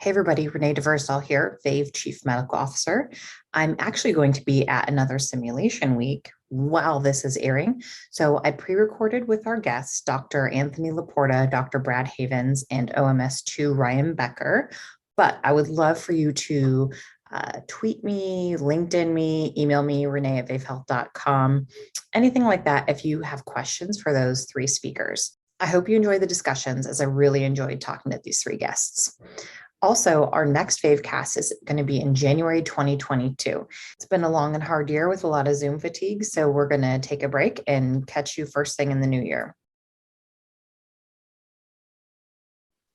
Hey everybody, Renee DeVersal here, Vave Chief Medical Officer. I'm actually going to be at another simulation week while this is airing. So I pre-recorded with our guests, Dr. Anthony Laporta, Dr. Brad Havins, and OMSII Ryan Becker. But I would love for you to tweet me, LinkedIn me, email me, renee@vavehealth.com, anything like that if you have questions for those three speakers. I hope you enjoy the discussions as I really enjoyed talking to these three guests. Also, our next Vavecast is going to be in January 2022. It's been a long and hard year with a lot of Zoom fatigue, so we're going to take a break and catch you first thing in the new year.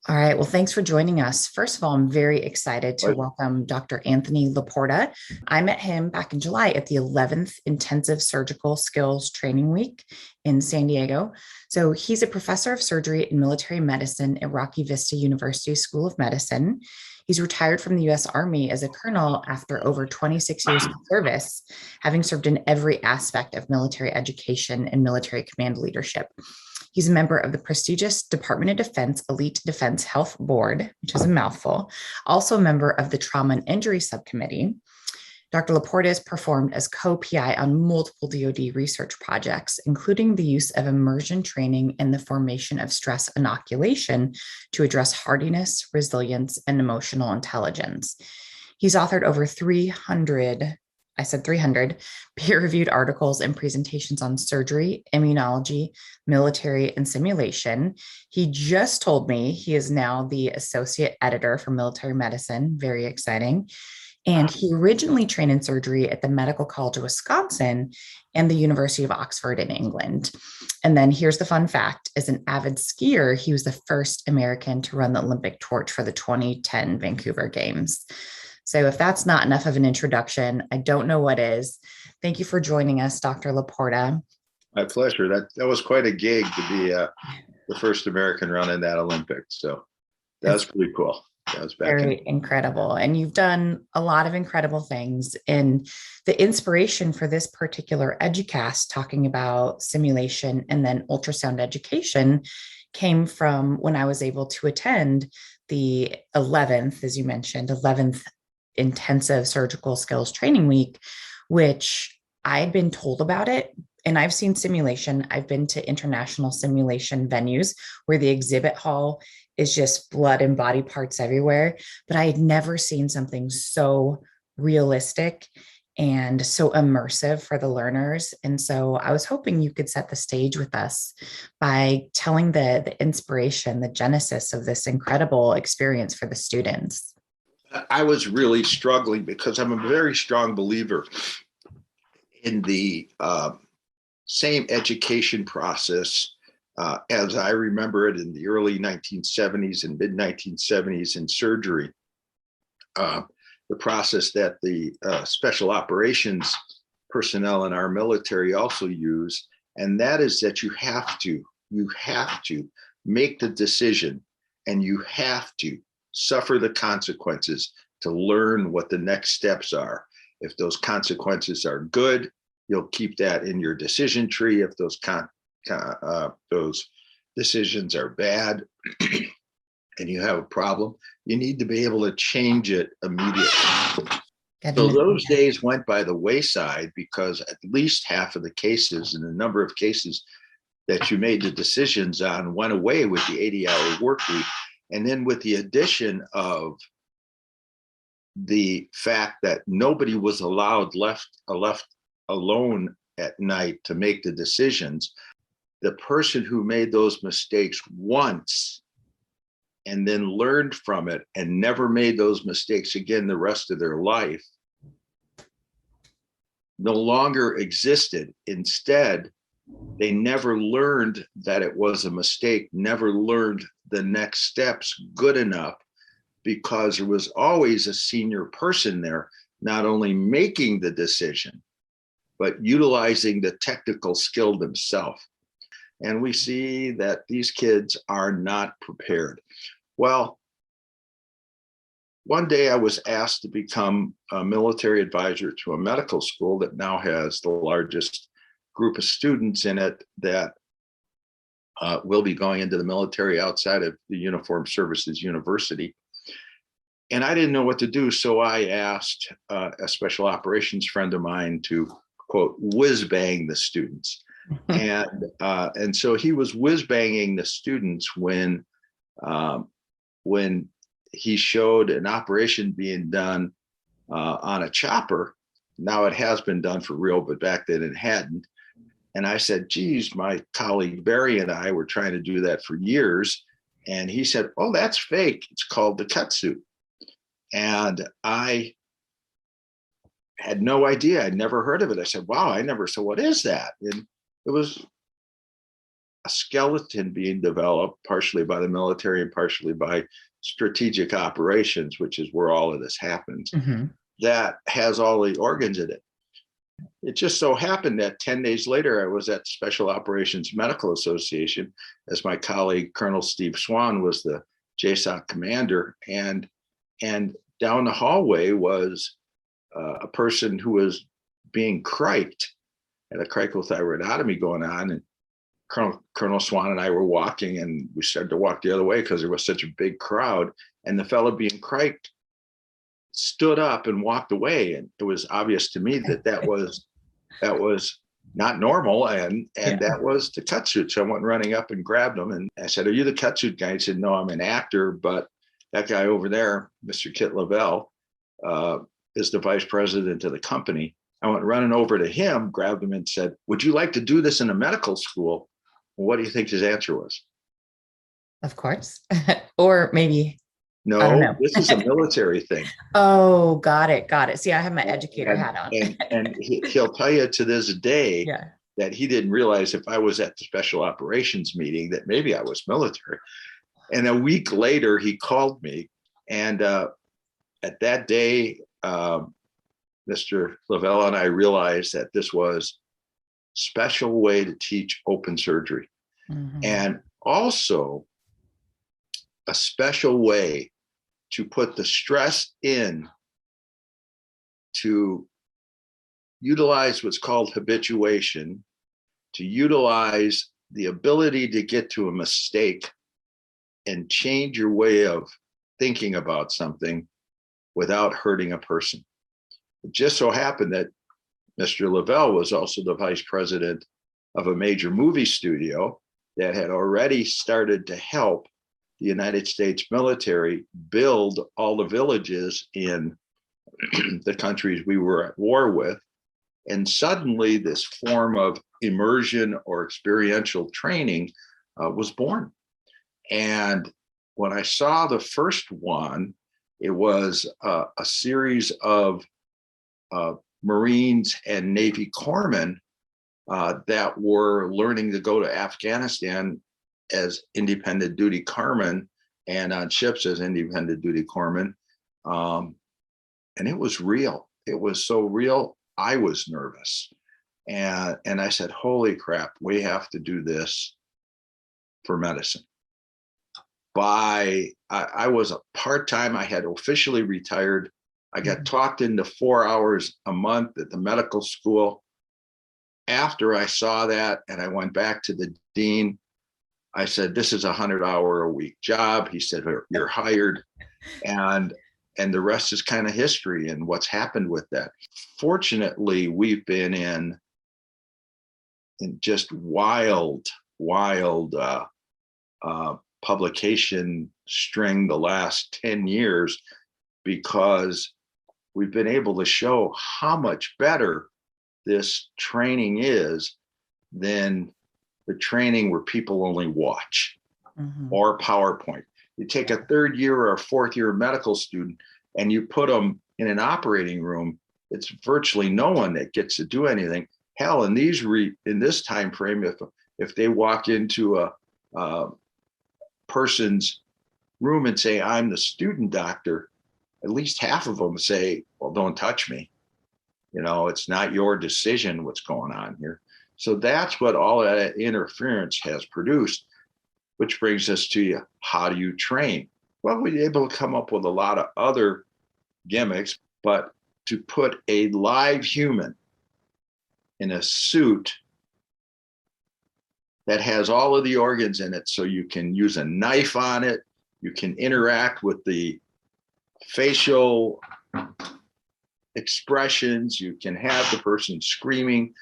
All right. Well, thanks for joining us. First of all, I'm very excited to welcome Dr. Anthony Laporta. I met him back in July at the 11th Intensive Surgical Skills Training Week in San Diego. So he's a professor of surgery and military medicine at Rocky Vista University School of Medicine. He's retired from the U.S. Army as a colonel after over 26 years of service, having served in every aspect of military education and military command leadership. He's a member of the prestigious Department of Defense Elite Defense Health Board, which is a mouthful, also a member of the Trauma and Injury Subcommittee. Dr. Laporta has performed as co-PI on multiple DoD research projects, including the use of immersion training and the formation of stress inoculation to address hardiness, resilience, and emotional intelligence. He's authored over 300 peer-reviewed articles and presentations on surgery, immunology, military, and simulation. He just told me he is now the associate editor for military medicine. Very exciting. And he originally trained in surgery at the Medical College of Wisconsin and the University of Oxford in England. And then here's the fun fact. As an avid skier, he was the first American to run the Olympic torch for the 2010 Vancouver Games. So if that's not enough of an introduction, I don't know what is. Thank you for joining us, Dr. Laporta. My pleasure. That was quite a gig to be the first American running that Olympics. So that was pretty cool. That was very incredible. And you've done a lot of incredible things. And the inspiration for this particular EduCast, talking about simulation and then ultrasound education, came from when I was able to attend the 11th, as you mentioned, 11th Intensive Surgical Skills Training Week, which I'd been told about it. And I've seen simulation. I've been to international simulation venues where the exhibit hall is just blood and body parts everywhere. But I had never seen something so realistic and so immersive for the learners. And so I was hoping you could set the stage with us by telling the inspiration, the genesis of this incredible experience for the students. I was really struggling because I'm a very strong believer in the same education process as I remember it in the early 1970s and mid 1970s in surgery. The process that the special operations personnel in our military also use, and that is that you have to make the decision and you have to suffer the consequences to learn what the next steps are. If those consequences are good, you'll keep that in your decision tree. If those decisions are bad and you have a problem, you need to be able to change it immediately. So those days went by the wayside because at least half of the cases and the number of cases that you made the decisions on went away with the 80-hour work week. And then with the addition of the fact that nobody was left alone at night to make the decisions, the person who made those mistakes once and then learned from it and never made those mistakes again the rest of their life no longer existed. Instead, they never learned that it was a mistake, never learned the next steps good enough, because there was always a senior person there, not only making the decision, but utilizing the technical skill themselves. And we see that these kids are not prepared. Well, one day I was asked to become a military advisor to a medical school that now has the largest group of students in it that will be going into the military outside of the Uniformed Services University. And I didn't know what to do. So I asked a special operations friend of mine to, quote, whiz bang the students. And so he was whiz banging the students when he showed an operation being done on a chopper. Now it has been done for real, but back then it hadn't. And I said, geez, my colleague Barry and I were trying to do that for years. And he said, oh, that's fake. It's called the Cutsuit. And I had no idea. I'd never heard of it. I said, wow, I never said, what is that? And it was a skeleton being developed partially by the military and partially by strategic operations, which is where all of this happens, that has all the organs in it. It just so happened that 10 days later, I was at Special Operations Medical Association as my colleague, Colonel Steve Swan, was the JSOC commander. And down the hallway was a person who was being criked, had a cricothyroidotomy going on. And Colonel Swan and I were walking, and we started to walk the other way because there was such a big crowd. And the fellow being criked stood up and walked away. And it was obvious to me that that was not normal. And that was the Cutsuit. So I went running up and grabbed him. And I said, are you the Cutsuit guy? He said, no, I'm an actor. But that guy over there, Mr. Kit Lavelle, is the vice president of the company. I went running over to him, grabbed him and said, would you like to do this in a medical school? Well, what do you think his answer was? Of course. Or maybe, no, I don't know. This is a military thing. Oh, got it. See, I have my educator hat on. and he'll tell you to this day that he didn't realize if I was at the special operations meeting that maybe I was military. And a week later, he called me. And at that day, Mr. Lavelle and I realized that this was a special way to teach open surgery. And also a special way to put the stress in to utilize what's called habituation, to utilize the ability to get to a mistake and change your way of thinking about something without hurting a person. It just so happened that Mr. Lavelle was also the vice president of a major movie studio that had already started to help the United States military build all the villages in the countries we were at war with. And suddenly this form of immersion or experiential training was born. And when I saw the first one, it was a series of Marines and Navy corpsmen that were learning to go to Afghanistan as independent duty corpsmen and on ships as independent duty corpsmen. And it was real. It was so real, I was nervous. And I said, holy crap, we have to do this for medicine. I was a part-time, I had officially retired. I got talked into 4 hours a month at the medical school. After I saw that and I went back to the dean, I said, this is a 100-hour-a-week job. He said, you're hired. And the rest is kind of history and what's happened with that. Fortunately, we've been in just wild publication string the last 10 years because we've been able to show how much better this training is than the training where people only watch or PowerPoint. You take a third year or a fourth year medical student and you put them in an operating room, it's virtually no one that gets to do anything. Hell, in this time frame, if they walk into a person's room and say, I'm the student doctor, at least half of them say, well, don't touch me. It's not your decision what's going on here. So that's what all that interference has produced, which brings us to you. How do you train? Well, we're able to come up with a lot of other gimmicks, but to put a live human in a suit that has all of the organs in it, so you can use a knife on it, you can interact with the facial expressions. You can have the person screaming.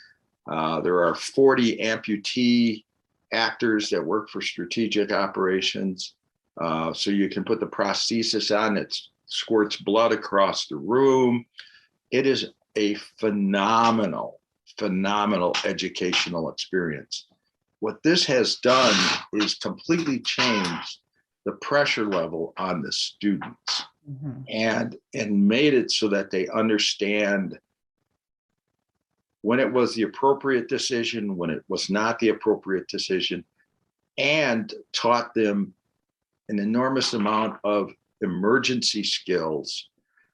There are 40 amputee actors that work for strategic operations. So you can put the prosthesis on, it squirts blood across the room. It is a phenomenal educational experience. What this has done is completely changed the pressure level on the students, and made it so that they understand when it was the appropriate decision, when it was not the appropriate decision, and taught them an enormous amount of emergency skills.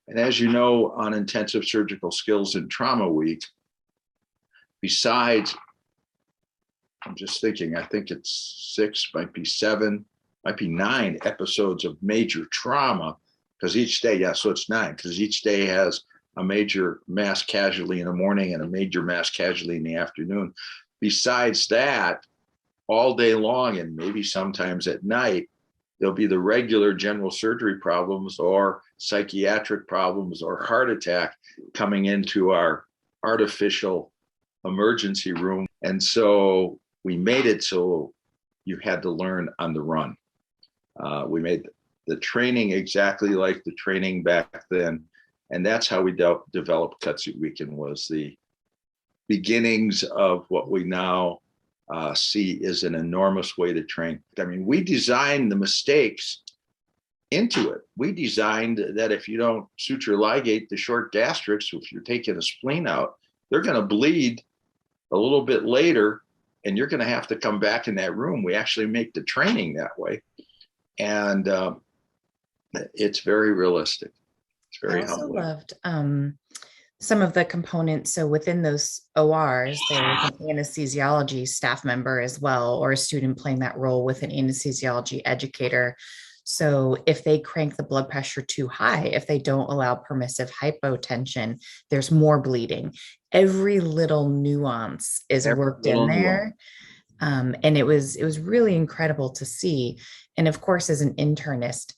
And as you know, on intensive surgical skills and trauma week, besides, I'm just thinking, I think it's 6, might be 7, might be 9 episodes of major trauma, because each day, yeah, so it's 9, because each day has a major mass casualty in the morning and a major mass casualty in the afternoon. Besides that, all day long, and maybe sometimes at night, there'll be the regular general surgery problems or psychiatric problems or heart attack coming into our artificial emergency room. And so we made it so you had to learn on the run. We made the training exactly like the training back then. And that's how we developed Cutsuit Weekend, was the beginnings of what we now see is an enormous way to train. I mean, we designed the mistakes into it. We designed that if you don't suture ligate the short gastrics, if you're taking a spleen out, they're going to bleed a little bit later, and you're going to have to come back in that room. We actually make the training that way. And it's very realistic. It's very humbling. I also loved some of the components. So within those ORs, there was an anesthesiology staff member as well, or a student playing that role with an anesthesiology educator. So if they crank the blood pressure too high, if they don't allow permissive hypotension, there's more bleeding. Every little nuance is worked in there. And it was really incredible to see. And of course, as an internist,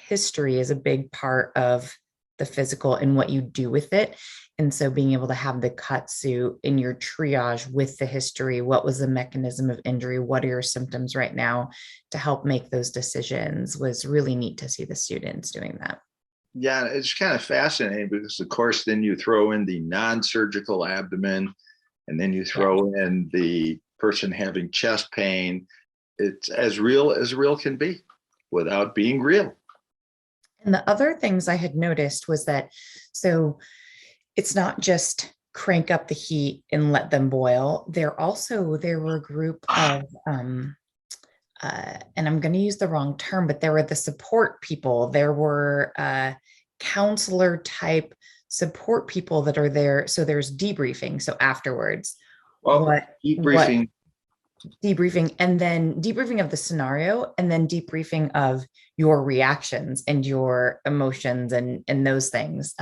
history is a big part of the physical and what you do with it. And so being able to have the Cutsuit in your triage with the history, what was the mechanism of injury, what are your symptoms right now, to help make those decisions, was really neat to see the students doing that. Yeah, it's kind of fascinating because, of course, then you throw in the non-surgical abdomen, and then you throw in the person having chest pain. It's as real can be without being real. And the other things I had noticed was that, so it's not just crank up the heat and let them boil. There were a group of, and I'm going to use the wrong term, but there were the support people. There were counselor type support people that are there. So there's debriefing. So afterwards, debriefing, and then debriefing of the scenario, and then debriefing of your reactions and your emotions and those things.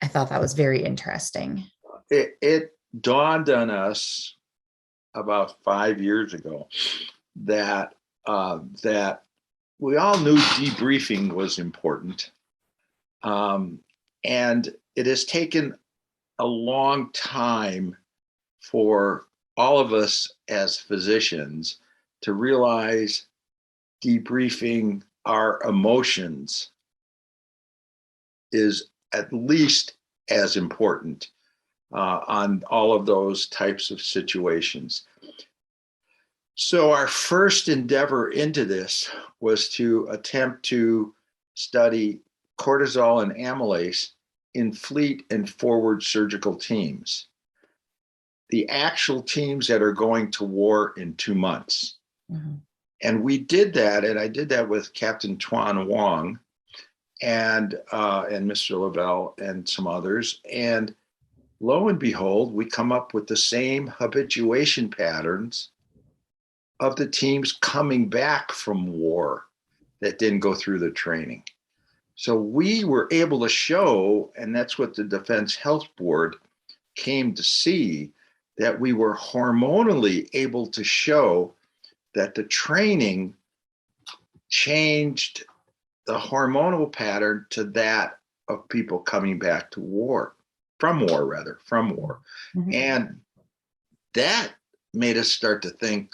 I thought that was very interesting. It dawned on us about 5 years ago that we all knew debriefing was important, and it has taken a long time for all of us as physicians to realize debriefing our emotions is at least as important on all of those types of situations. So our first endeavor into this was to attempt to study cortisol and amylase in fleet and forward surgical teams, the actual teams that are going to war in 2 months. Mm-hmm. And we did that, and I did that with Captain Tuan Wong and Mr. Lavelle and some others. And lo and behold, we come up with the same habituation patterns of the teams coming back from war that didn't go through the training. So we were able to show, and that's what the Defense Health Board came to see, that we were hormonally able to show that the training changed the hormonal pattern to that of people coming back to war, from war. Mm-hmm. And that made us start to think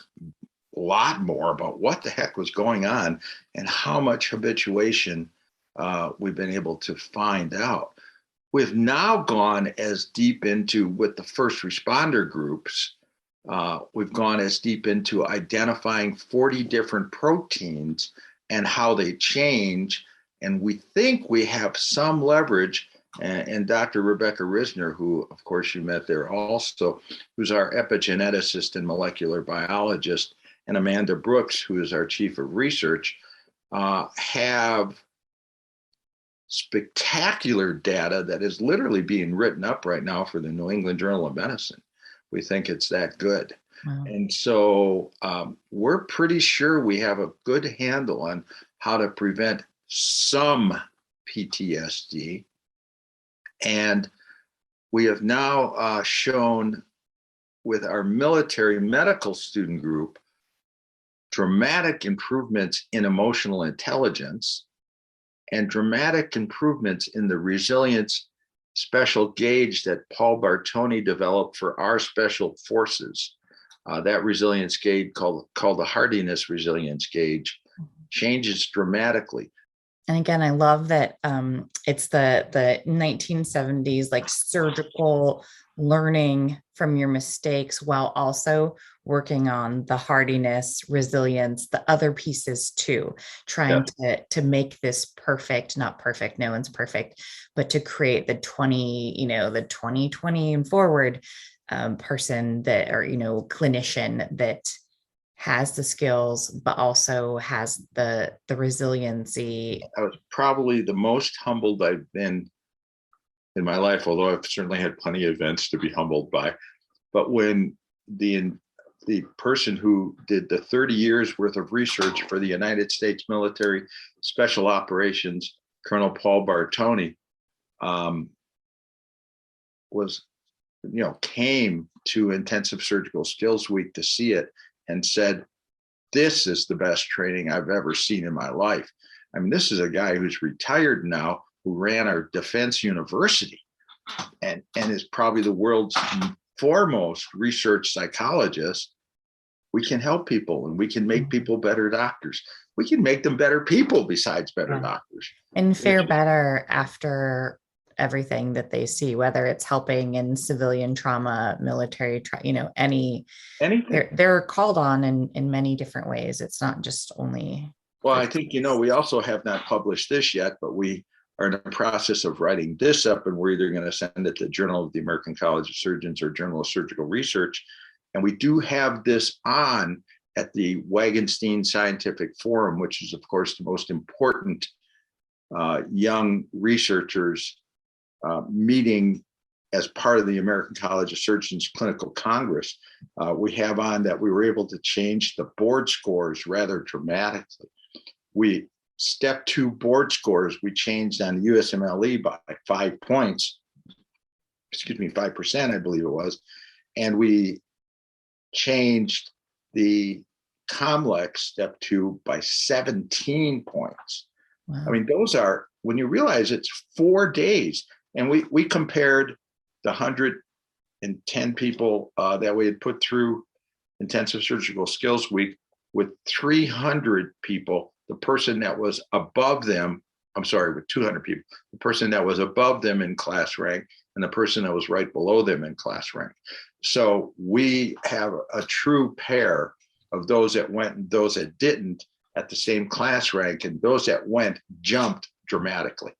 a lot more about what the heck was going on and how much habituation we've been able to find out. We've now gone as deep into, with the first responder groups, we've gone as deep into identifying 40 different proteins and how they change. And we think we have some leverage. And Dr. Rebecca Risner, who of course you met there also, who's our epigeneticist and molecular biologist, and Amanda Brooks, who is our chief of research, have spectacular data that is literally being written up right now for the New England Journal of Medicine. We think it's that good. Wow. And so we're pretty sure we have a good handle on how to prevent some PTSD. And we have now shown with our military medical student group dramatic improvements in emotional intelligence and dramatic improvements in the resilience special gauge that Paul Bartoni developed for our special forces. That resilience gauge called the hardiness resilience gauge changes dramatically. And again, I love that it's the 1970s, like surgical learning from your mistakes while also working on the hardiness, resilience, the other pieces too, trying to make this perfect, not perfect, no one's perfect, but to create the 2020 and forward person that, or, clinician that has the skills, but also has the resiliency. I was probably the most humbled I've been in my life, although I've certainly had plenty of events to be humbled by. But when the person who did the 30 years worth of research for the United States military special operations, Colonel Paul Bartoni, came to Intensive Surgical Skills Week to see it and said, "This is the best training I've ever seen in my life." I mean, this is a guy who's retired now, who ran our defense university and is probably the world's foremost research psychologist. We can help people and we can make people better doctors. We can make them better people besides better doctors. And fare better after everything that they see, whether it's helping in civilian trauma, military, anything. They're called on in many different ways. It's not just only. Well, I think, we also have not published this yet, but we are in the process of writing this up, and we're either going to send it to Journal of the American College of Surgeons or Journal of Surgical Research. And we do have this on at the Wagenstein Scientific Forum, which is, of course, the most important young researchers meeting as part of the American College of Surgeons Clinical Congress. We have on that we were able to change the board scores rather dramatically. Step 2 board scores, we changed on USMLE by 5 points, 5%, I believe it was. And we changed the COMLEX step 2 by 17 points. Wow. I mean, those are, when you realize it's 4 days, and we compared the 110 people that we had put through Intensive Surgical Skills Week with 300 people, the person that was above them, with 200 people, the person that was above them in class rank and the person that was right below them in class rank. So we have a true pair of those that went and those that didn't at the same class rank, and those that went jumped dramatically.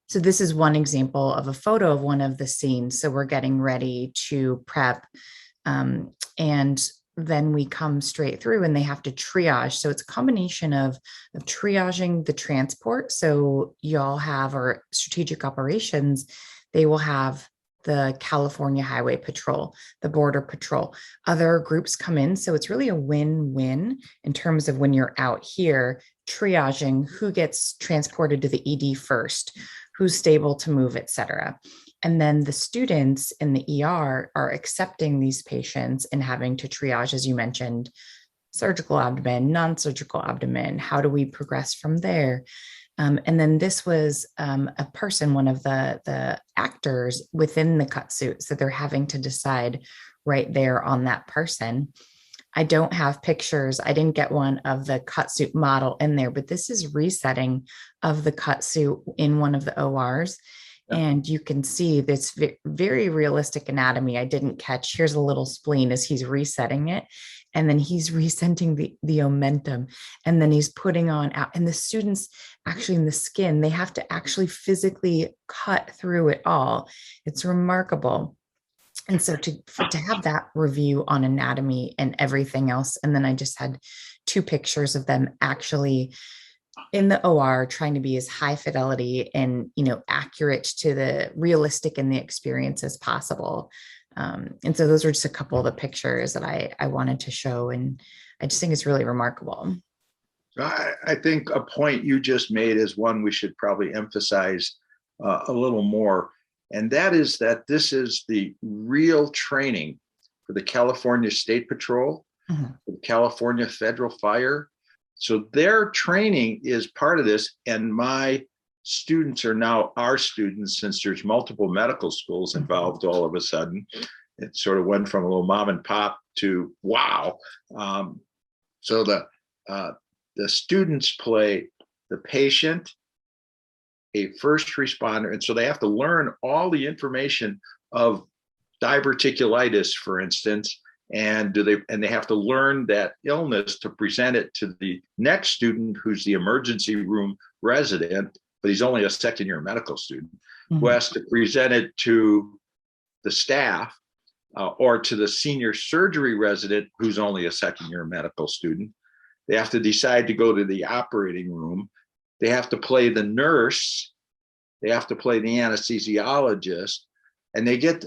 So this is one example of a photo of one of the scenes. So we're getting ready to prep, and then we come straight through and they have to triage. So it's a combination of triaging the transport. So y'all have, or strategic operations, they will have the California Highway Patrol, the Border Patrol, other groups come in. So it's really a win-win in terms of when you're out here triaging who gets transported to the ED first, who's stable to move, et cetera. And then the students in the ER are accepting these patients and having to triage, as you mentioned, surgical abdomen, non-surgical abdomen. How do we progress from there? And then this was a person, one of the actors within the Cutsuit. So they're having to decide right there on that person. I don't have pictures. I didn't get one of the Cutsuit model in there, but this is resetting of the Cutsuit in one of the ORs. Yeah. And you can see this very realistic anatomy. I didn't catch. Here's a little spleen as he's resetting it. And then he's resetting the omentum. And then he's putting on out. And the students actually in the skin, they have to actually physically cut through it all. It's remarkable. And so to have that review on anatomy and everything else, and then I just had 2 pictures of them actually in the OR trying to be as high fidelity and, accurate to the realistic in the experience as possible. And so those were just a couple of the pictures that I wanted to show. And I just think it's really remarkable. I think a point you just made is one we should probably emphasize a little more. And that is that this is the real training for the California State Patrol, the California Federal Fire. So their training is part of this. And my students are now our students, since there's multiple medical schools involved all of a sudden. It sort of went from a little mom and pop to wow. So the students play the patient, a first responder. And so they have to learn all the information of diverticulitis, for instance, and they have to learn that illness to present it to the next student who's the emergency room resident, but he's only a second-year medical student, who has to present it to the staff or to the senior surgery resident who's only a second-year medical student. They have to decide to go to the operating room. They have to play the nurse, they have to play the anesthesiologist, and they get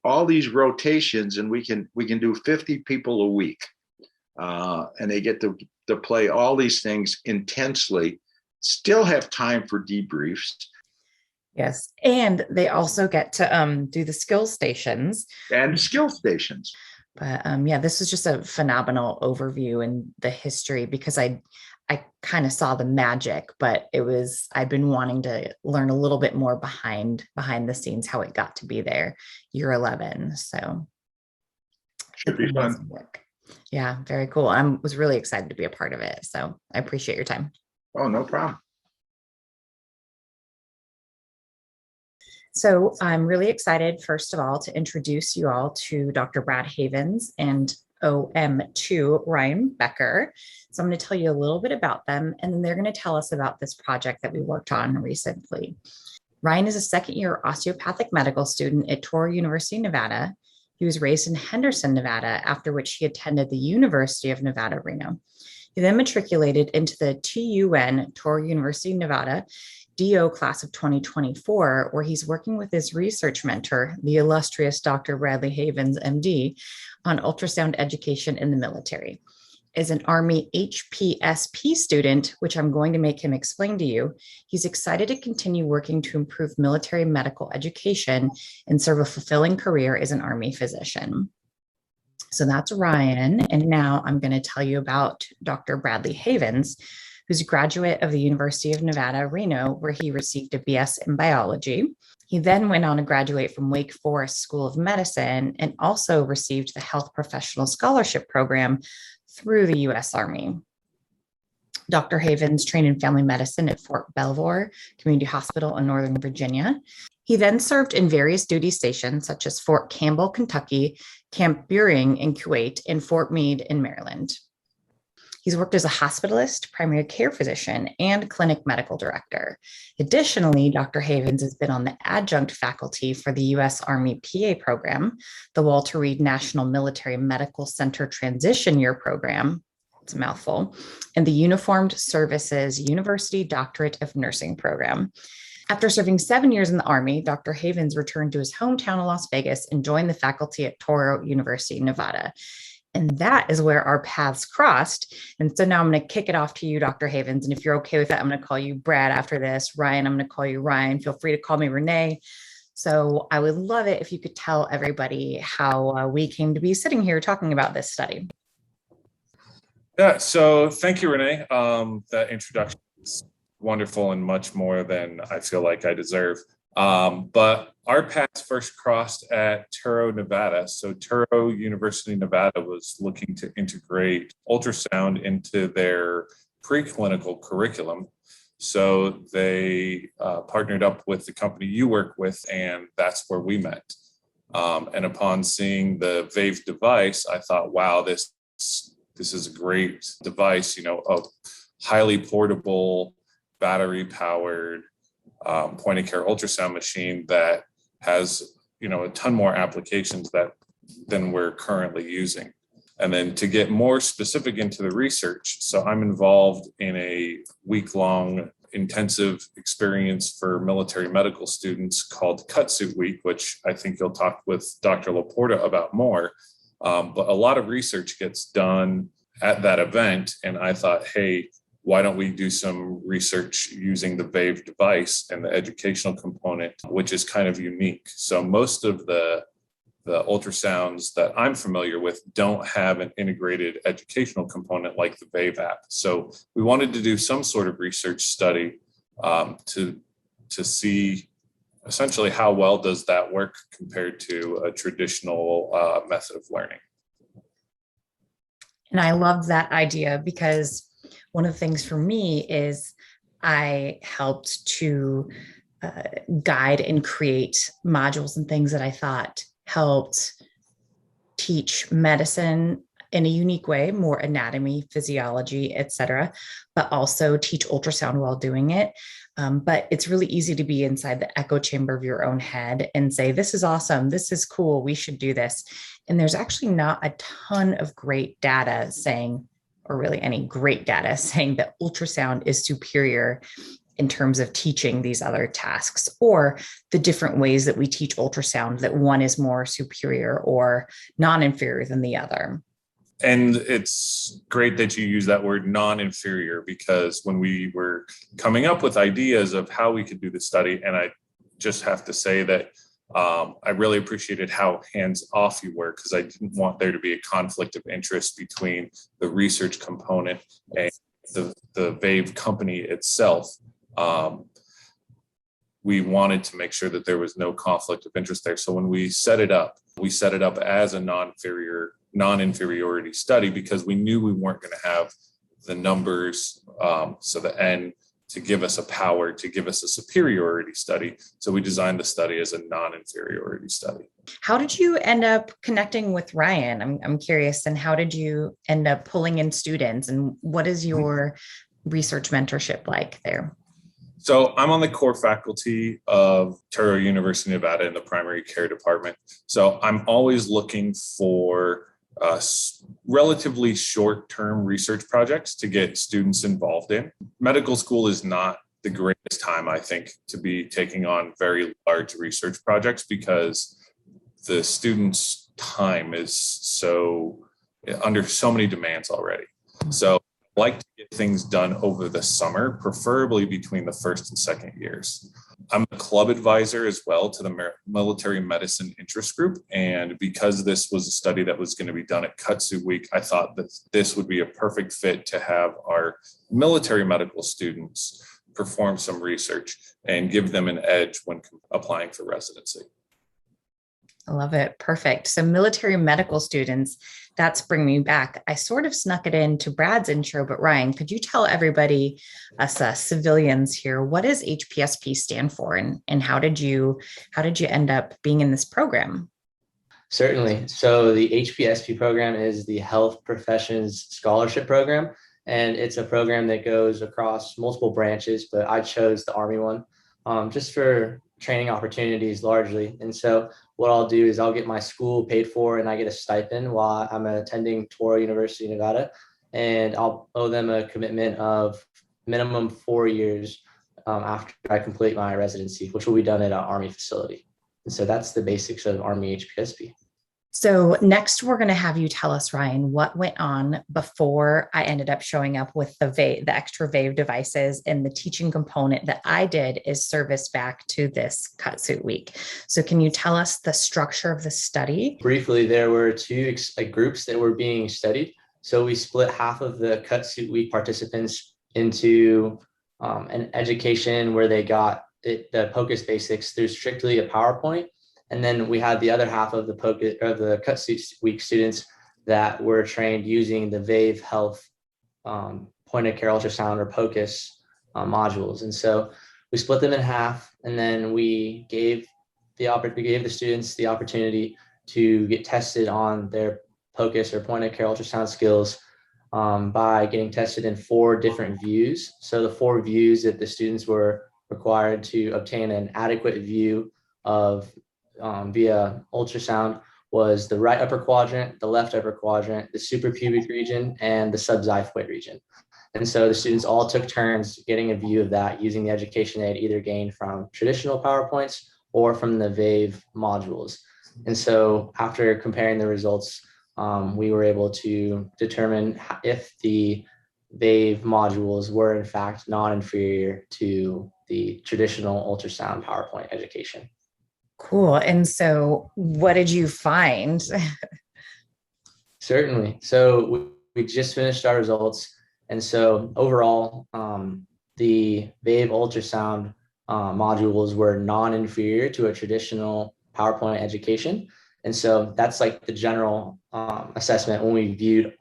all these rotations, and we can do 50 people a week. And they get to play all these things intensely, still have time for debriefs. Yes. And they also get to do the skill stations. And skill stations. But yeah, this is just a phenomenal overview in the history, because I kind of saw the magic, but I've been wanting to learn a little bit more behind the scenes, how it got to be there, year 11. So should be fun. Work. Yeah, very cool. I was really excited to be a part of it. So I appreciate your time. Oh, no problem. So I'm really excited, first of all, to introduce you all to Dr. Brad Havins and OMSII Ryan Becker. So I'm going to tell you a little bit about them, and then they're going to tell us about this project that we worked on recently. Ryan is a second-year osteopathic medical student at Touro University Nevada. He was raised in Henderson, Nevada, after which he attended the University of Nevada, Reno. He then matriculated into the TUN, Touro University Nevada, DO class of 2024, where he's working with his research mentor, the illustrious Dr. Bradley Havins, MD, on ultrasound education in the military. As an Army HPSP student, which I'm going to make him explain to you, he's excited to continue working to improve military medical education and serve a fulfilling career as an Army physician. So that's Ryan. And now I'm going to tell you about Dr. Bradley Havins, who's a graduate of the University of Nevada, Reno, where he received a BS in biology. He then went on to graduate from Wake Forest School of Medicine and also received the Health Professional Scholarship Program through the U.S. Army. Dr. Havins trained in family medicine at Fort Belvoir Community Hospital in Northern Virginia. He then served in various duty stations such as Fort Campbell, Kentucky, Camp Buring in Kuwait, and Fort Meade in Maryland. He's worked as a hospitalist, primary care physician, and clinic medical director. Additionally, Dr. Havins has been on the adjunct faculty for the U.S. Army PA program, the Walter Reed National Military Medical Center Transition Year program, it's a mouthful, and the Uniformed Services University Doctorate of Nursing program. After serving 7 years in the Army, Dr. Havins returned to his hometown of Las Vegas and joined the faculty at Touro University, Nevada. And that is where our paths crossed. And so now I'm going to kick it off to you, Dr. Havins. And if you're okay with that, I'm going to call you Brad after this. Ryan, I'm going to call you Ryan. Feel free to call me Renee. So I would love it if you could tell everybody how we came to be sitting here talking about this study. Yeah, so thank you, Renee. That introduction is wonderful and much more than I feel like I deserve. But our paths first crossed at Touro, Nevada. So Touro University Nevada was looking to integrate ultrasound into their preclinical curriculum. So they partnered up with the company you work with, and that's where we met. And upon seeing the Vave device, I thought, wow, this is a great device, a highly portable, battery powered point of care ultrasound machine that has, a ton more applications than we're currently using. And then to get more specific into the research, so I'm involved in a week-long intensive experience for military medical students called Cutsuit Week, which I think you'll talk with Dr. Laporta about more. But a lot of research gets done at that event. And I thought, hey, why don't we do some research using the Vave device and the educational component, which is kind of unique. So most of the ultrasounds that I'm familiar with don't have an integrated educational component like the Vave app. So we wanted to do some sort of research study to see essentially how well does that work compared to a traditional method of learning. And I love that idea because one of the things for me is I helped to guide and create modules and things that I thought helped teach medicine in a unique way, more anatomy, physiology, et cetera, but also teach ultrasound while doing it. But it's really easy to be inside the echo chamber of your own head and say, this is awesome, this is cool, we should do this. And there's actually not a ton of great data saying, or really any great data saying that ultrasound is superior in terms of teaching these other tasks, or the different ways that we teach ultrasound, that one is more superior or non-inferior than the other. And it's great that you use that word non-inferior, because when we were coming up with ideas of how we could do the study, and I just have to say that I really appreciated how hands-off you were, because I didn't want there to be a conflict of interest between the research component and the Vave company itself. We wanted to make sure that there was no conflict of interest there. So when we set it up as a non-inferiority study, because we knew we weren't going to have the numbers, so the N, to give us a power, to give us a superiority study. So we designed the study as a non-inferiority study. How did you end up connecting with Ryan? I'm curious. And how did you end up pulling in students? And what is your research mentorship like there? So I'm on the core faculty of Touro University Nevada in the primary care department. So I'm always looking for relatively short-term research projects to get students involved in. Medical school is not the greatest time, I think, to be taking on very large research projects, because the students' time is under so many demands already. So I like to get things done over the summer, preferably between the first and second years. I'm a club advisor as well to the military medicine interest group. And because this was a study that was going to be done at Cutsuit Week, I thought that this would be a perfect fit to have our military medical students perform some research and give them an edge when applying for residency. I love it. Perfect. So military medical students, that's bringing me back. I sort of snuck it into Brad's intro, but Ryan, could you tell everybody, us civilians here, what does HPSP stand for, and how did you end up being in this program? Certainly. So the HPSP program is the Health Professions Scholarship Program, and it's a program that goes across multiple branches, but I chose the Army one just for training opportunities largely. And so what I'll do is I'll get my school paid for, and I get a stipend while I'm attending Touro University Nevada, and I'll owe them a commitment of minimum 4 years after I complete my residency, which will be done at an Army facility. And so that's the basics of Army HPSP. So next, we're going to have you tell us, Ryan, what went on before I ended up showing up with the extra Vave devices, and the teaching component that I did is service back to this Cutsuit Week. So can you tell us the structure of the study? Briefly, there were two groups that were being studied. So we split half of the Cutsuit week participants into an education where they got the POCUS basics through strictly a PowerPoint. And then we had the other half of the POCUS or the Cutsuit week students that were trained using the Vave Health point of care ultrasound or POCUS modules. And so we split them in half, and then we gave the students the opportunity to get tested on their POCUS or point of care ultrasound skills by getting tested in 4 different views. So the 4 views that the students were required to obtain an adequate view of via ultrasound was the right upper quadrant, the left upper quadrant, the suprapubic region, and the subxiphoid region. And so the students all took turns getting a view of that using the education they'd either gained from traditional PowerPoints or from the Vave modules. And so after comparing the results, we were able to determine if the Vave modules were in fact non-inferior to the traditional ultrasound PowerPoint education. Cool. And so what did you find? Certainly. So we just finished our results. And so overall, the Vave ultrasound modules were non-inferior to a traditional PowerPoint education. And so that's like the general assessment when we viewed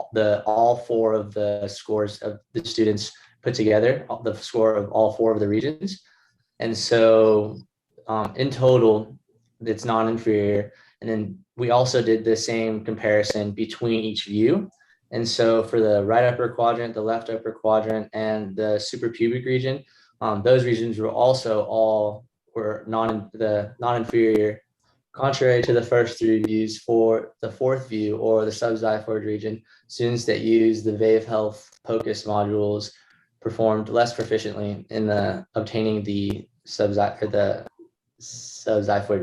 all 4 of the scores of the students put together, the score of all 4 of the regions. And so in total, it's non-inferior. And then we also did the same comparison between each view. And so for the right upper quadrant, the left upper quadrant, and the suprapubic region, those regions were also all non-inferior, contrary to the first 3 views. For the 4th view, or the subxiphoid region, students that use the Vave Health POCUS modules performed less proficiently in obtaining the subxiphoid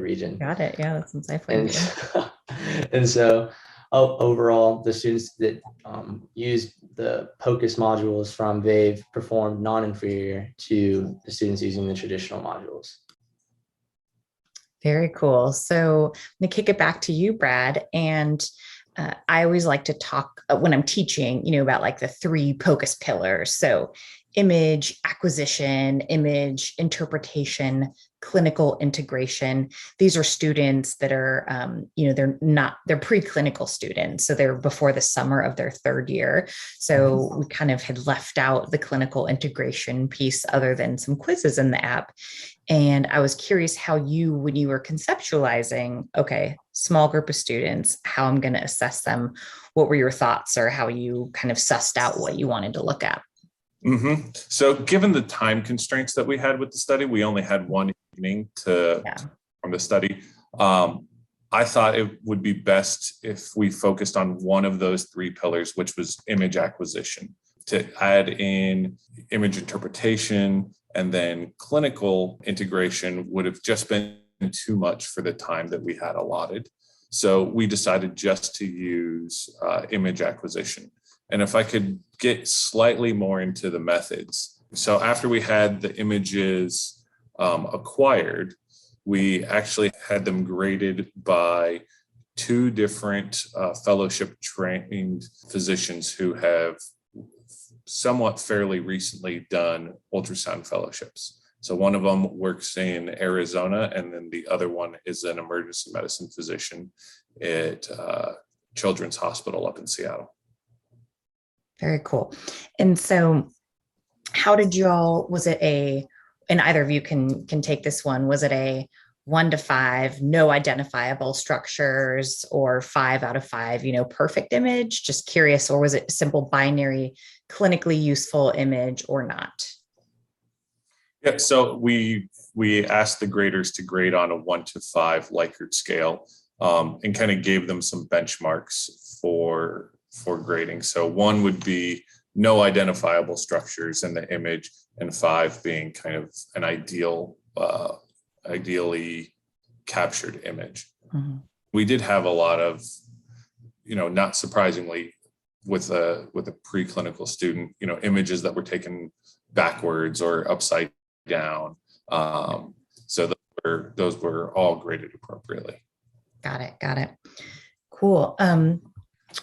region. Got it. Yeah, that's some xiphoid. And so overall, the students that used the POCUS modules from Vave performed non-inferior to the students using the traditional modules. Very cool. So I'm going to kick it back to you, Brad. And I always like to talk when I'm teaching, about like the 3 POCUS pillars. So image acquisition, image interpretation, clinical integration. These are students that are, they're preclinical students. So they're before the summer of their 3rd year. So we kind of had left out the clinical integration piece other than some quizzes in the app. And I was curious how when you were conceptualizing, okay, small group of students, how I'm going to assess them, what were your thoughts, or how you kind of sussed out what you wanted to look at? Mm-hmm. So given the time constraints that we had with the study, we only had one evening from the study. I thought it would be best if we focused on one of those 3 pillars, which was image acquisition. To add in image interpretation and then clinical integration would have just been too much for the time that we had allotted. So we decided just to use image acquisition. And if I could get slightly more into the methods. So after we had the images acquired, we actually had them graded by 2 different fellowship trained physicians who have somewhat fairly recently done ultrasound fellowships. So one of them works in Arizona, and then the other one is an emergency medicine physician at Children's Hospital up in Seattle. Very cool. And so how did was it and either of you can take this one, was it a 1 to 5, no identifiable structures, or 5 out of 5, perfect image? Just curious. Or was it simple binary, clinically useful image or not? Yeah, so we asked the graders to grade on a 1 to 5 Likert scale, and kind of gave them some benchmarks for grading. So 1 would be no identifiable structures in the image, and 5 being kind of an ideally captured image. Mm-hmm. We did have a lot of, not surprisingly, with a preclinical student, images that were taken backwards or upside down. So those were all graded appropriately. Got it. Cool.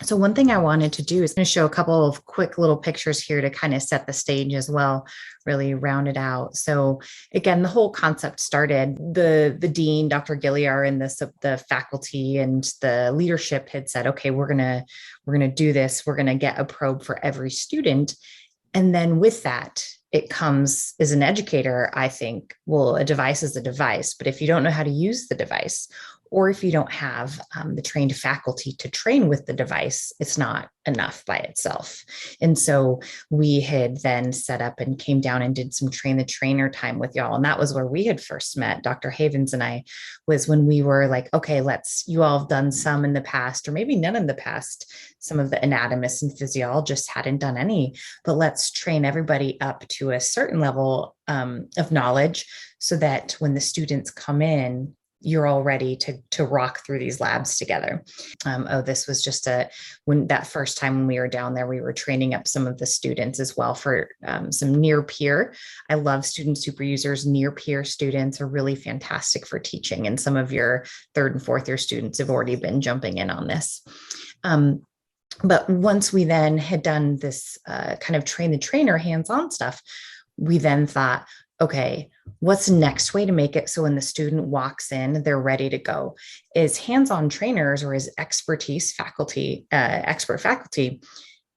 So one thing I wanted to do is going to show a couple of quick little pictures here to kind of set the stage as well, really round it out. So again, the whole concept started, the dean, Dr. Gilliar, and the faculty and the leadership had said, okay, we're gonna do this. We're gonna get a probe for every student. And then with that, it comes as an educator, I think, well, a device is a device, but if you don't know how to use the device, or if you don't have the trained faculty to train with the device, it's not enough by itself. And so we had then set up and came down and did some train the trainer time with y'all. And that was where we had first met. Dr. Havins and I was when we were like, okay, you all have done some in the past, or maybe none in the past. Some of the anatomists and physiologists hadn't done any, but let's train everybody up to a certain level of knowledge so that when the students come in, you're all ready to rock through these labs together. This was just when that first time when we were down there, we were training up some of the students as well for some near peer. I love student super users. Near peer students are really fantastic for teaching. And some of your third and fourth year students have already been jumping in on this. But once we then had done this kind of train the trainer hands-on stuff, we then thought, okay, what's the next way to make it so when the student walks in, they're ready to go? As hands-on trainers or as expert faculty,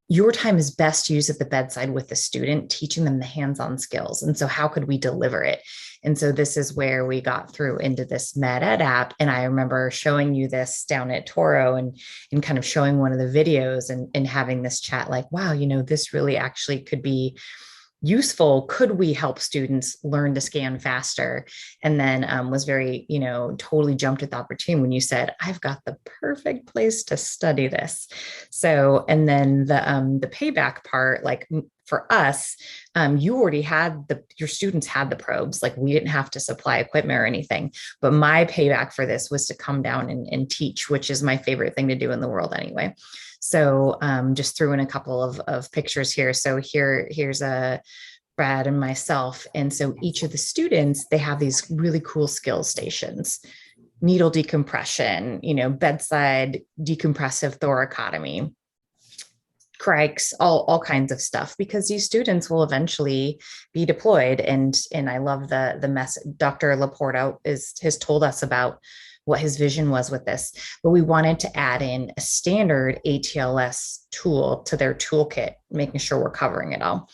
your time is best used at the bedside with the student, teaching them the hands-on skills. And so how could we deliver it? And so this is where we got through into this Med Ed app. And I remember showing you this down at Touro and kind of showing one of the videos and having this chat like, wow, this really actually could be useful. Could we help students learn to scan faster? And then was very, totally jumped at the opportunity when you said, I've got the perfect place to study this. So, and then the payback part, like for us, you already had your students had the probes, like we didn't have to supply equipment or anything. But my payback for this was to come down and teach, which is my favorite thing to do in the world anyway. So just threw in a couple of pictures here. So here's a Brad and myself. And so each of the students, they have these really cool skill stations, needle decompression, bedside decompressive thoracotomy, crikes, all kinds of stuff, because these students will eventually be deployed. And I love the message Dr. Laporta has told us about what his vision was with this, but we wanted to add in a standard ATLS tool to their toolkit, making sure we're covering it all.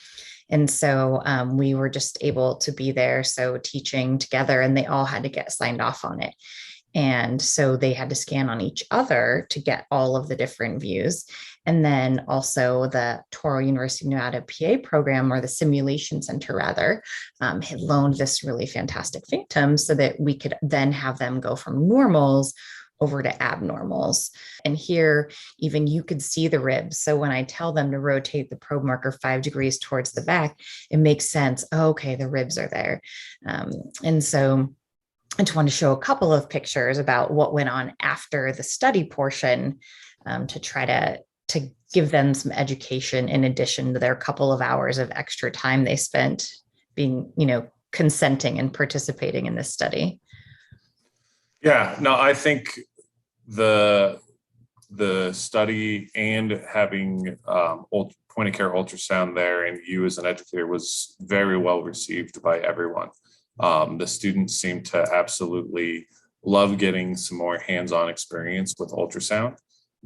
And so we were just able to be there, so teaching together, and they all had to get signed off on it. And so they had to scan on each other to get all of the different views. And then also the Touro University Nevada PA program, or the simulation center rather, had loaned this really fantastic Phantom so that we could then have them go from normals over to abnormals. And here, even you could see the ribs. So when I tell them to rotate the probe marker 5 degrees towards the back, it makes sense. Oh, okay, the ribs are there. And so I just want to show a couple of pictures about what went on after the study portion to try to give them some education in addition to their couple of hours of extra time they spent being, consenting and participating in this study. Yeah, no, I think the study and having point of care ultrasound there and you as an educator was very well received by everyone. The students seemed to absolutely love getting some more hands-on experience with ultrasound.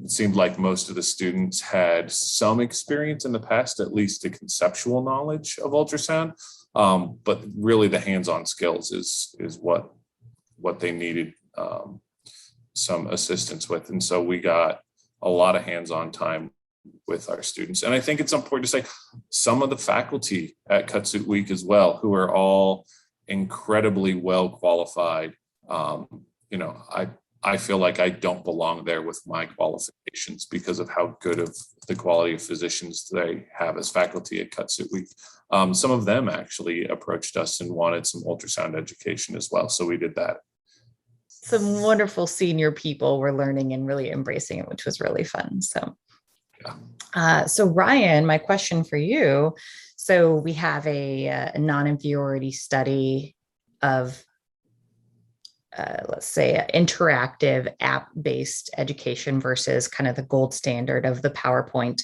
It seemed like most of the students had some experience in the past, at least a conceptual knowledge of ultrasound, but really the hands-on skills is what they needed some assistance with. And so we got a lot of hands-on time with our students. And I think it's important to say some of the faculty at Cutsuit Week as well, who are all incredibly well qualified. I feel like I don't belong there with my qualifications because of how good of the quality of physicians they have as faculty at Cutsuit Week. Some of them actually approached us and wanted some ultrasound education as well. So we did that. Some wonderful senior people were learning and really embracing it, which was really fun. So, so Ryan, my question for you. So we have a non-inferiority study of let's say, interactive app-based education versus kind of the gold standard of the PowerPoint.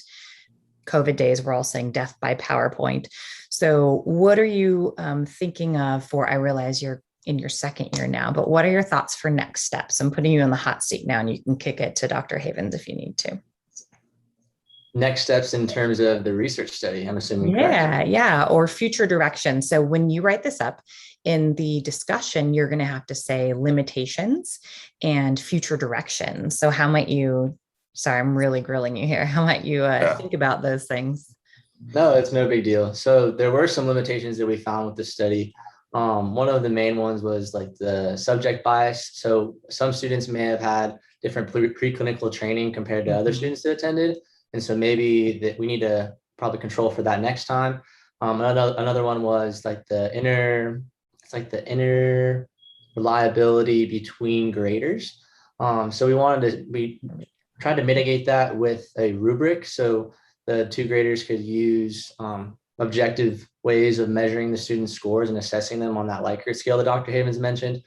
COVID days, we're all saying death by PowerPoint. So what are you thinking of for, I realize you're in your second year now, but what are your thoughts for next steps? I'm putting you in the hot seat now, and you can kick it to Dr. Havins if you need to. Next steps in terms of the research study, I'm assuming. Yeah, or future direction. So when you write this up in the discussion, you're going to have to say limitations and future direction. So how might you, sorry, I'm really grilling you here. How might you think about those things? No, it's no big deal. So there were some limitations that we found with the study. One of the main ones was like the subject bias. So some students may have had different preclinical training compared to other students that attended. And so maybe that we need to probably control for that next time. Another one was like the inner reliability between graders. So we tried to mitigate that with a rubric. So the two graders could use objective ways of measuring the students' scores and assessing them on that Likert scale that Dr. Havins mentioned.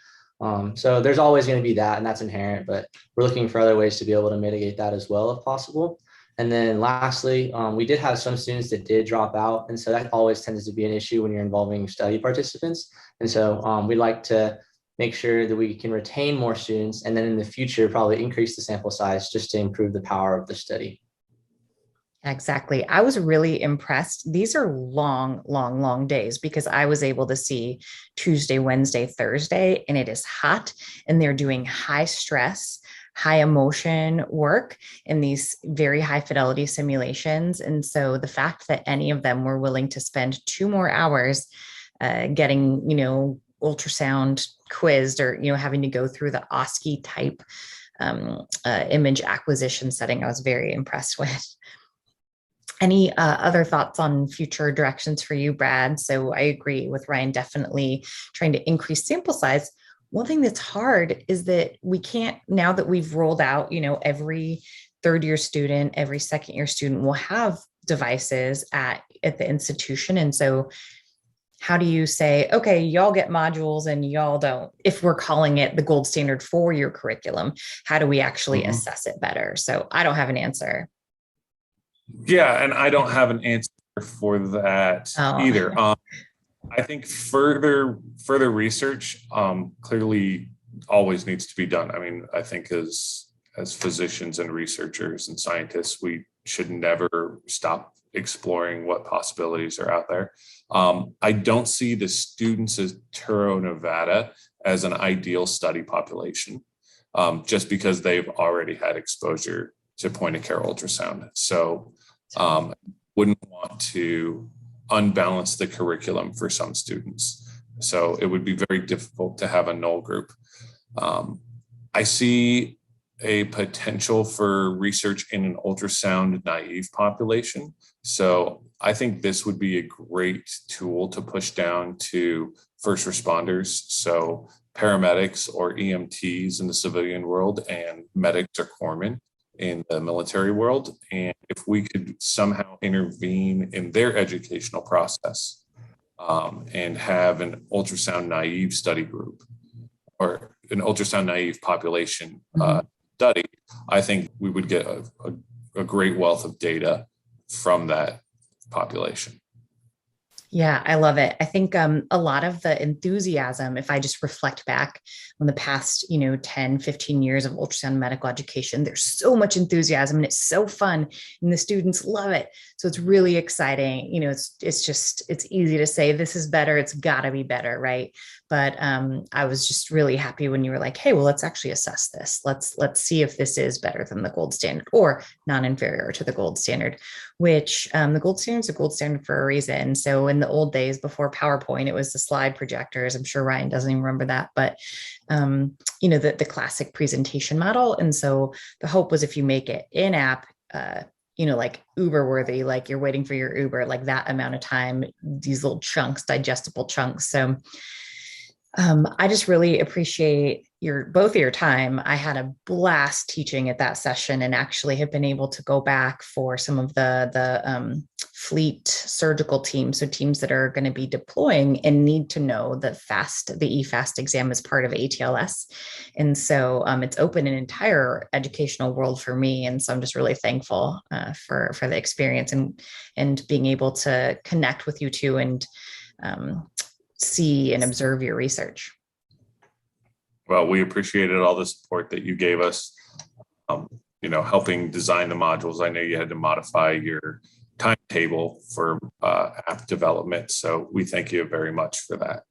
So there's always going to be that, and that's inherent, but we're looking for other ways to be able to mitigate that as well if possible. And then lastly, we did have some students that did drop out. And so that always tends to be an issue when you're involving study participants. And so we'd like to make sure that we can retain more students, and then in the future, probably increase the sample size just to improve the power of the study. Exactly. I was really impressed. These are long days because I was able to see Tuesday, Wednesday, Thursday, and it is hot, and they're doing high stress, high emotion work in these very high fidelity simulations. And so the fact that any of them were willing to spend 2 more hours getting, ultrasound quizzed, or, having to go through the OSCE type image acquisition setting, I was very impressed with. Any other thoughts on future directions for you, Brad? So I agree with Ryan, definitely trying to increase sample size. One thing that's hard is that we can't, now that we've rolled out, every third year student, every second year student will have devices at the institution. And so how do you say, okay, y'all get modules and y'all don't? If we're calling it the gold standard for your curriculum, how do we actually assess it better? So I don't have an answer. Yeah, and I don't have an answer for that either. I think further research clearly always needs to be done. I mean, I think as physicians and researchers and scientists, we should never stop exploring what possibilities are out there. I don't see the students at Touro, Nevada as an ideal study population, just because they've already had exposure to point of care ultrasound. So wouldn't want to unbalance the curriculum for some students. So it would be very difficult to have a null group. I see a potential for research in an ultrasound naive population. So I think this would be a great tool to push down to first responders. So paramedics or EMTs in the civilian world, and medics or corpsmen in the military world. And if we could somehow intervene in their educational process and have an ultrasound naive study group or an ultrasound naive population study, I think we would get a great wealth of data from that population. Yeah, I love it. I think a lot of the enthusiasm, if I just reflect back on the past, 10, 15 years of ultrasound medical education, there's so much enthusiasm and it's so fun and the students love it. So it's really exciting. It's easy to say this is better. It's gotta be better, right? But I was just really happy when you were like, hey, well, let's actually assess this. Let's see if this is better than the gold standard or non-inferior to the gold standard, which the gold standard is a gold standard for a reason. So in the old days before PowerPoint, it was the slide projectors. I'm sure Ryan doesn't even remember that, but the classic presentation model. And so the hope was if you make it in-app, like Uber worthy, like you're waiting for your Uber, like that amount of time, these little chunks, digestible chunks. So I just really appreciate, both of your time. I had a blast teaching at that session, and actually have been able to go back for some of the fleet surgical teams, so teams that are going to be deploying and need to know that the EFAST exam is part of ATLS. And so it's opened an entire educational world for me. And so I'm just really thankful for the experience and being able to connect with you two and see and observe your research. Well, we appreciated all the support that you gave us, helping design the modules. I know you had to modify your timetable for app development. So we thank you very much for that.